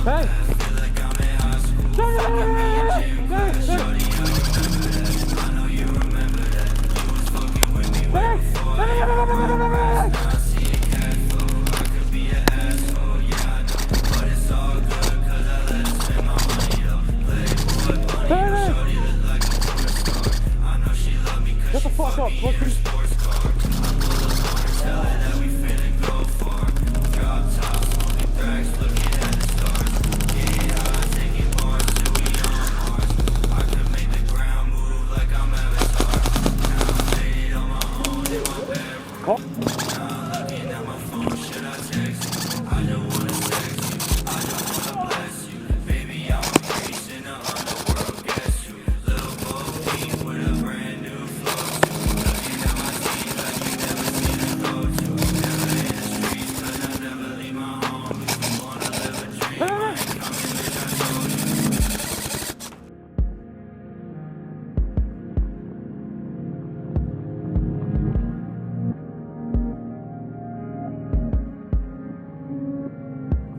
Hey! Get the fuck up, pussy!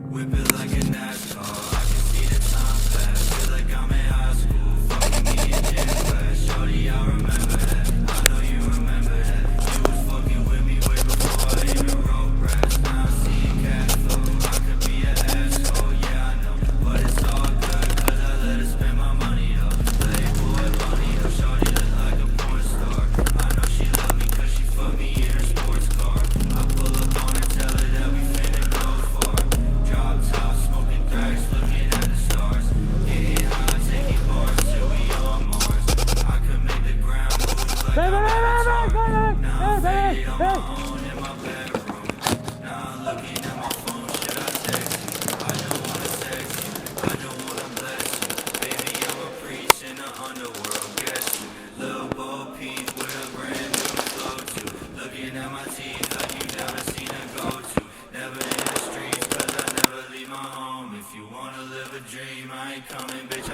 Whip it like a NASCAR. I can see the time pass. Feel like I'm in high school. Fucking me in gym class. Shorty, I remember that. I know you remember that. You was fucking with me way before I even wrote raps. Now I'm seeing cash flow. I could be an asshole, yeah I know, but it's all good 'cause I let her spend my money though. Playboy bunny though. Shorty look like a porn star. I know she love me 'cause she fucked me in her sports car. I pull up on her, tell her that we finna go far. Drop top, smoking thrax, looking at the stars. Getting high, taking bars till we on Mars. I could make the ground move like I'm Avatar. Now I'm faded on my own in my bedroom. Now I'm looking at my phone, should I text you? I don't wanna sex you, I don't wanna bless you. Baby, I'm a priest in the underworld, guess you. Lil' Bo Peep with a brand new flow too. Looking at my teeth like you never seen a go-to. Never in the streets 'cause I never leave my home. If you wanna live a dream, I ain't coming, bitch.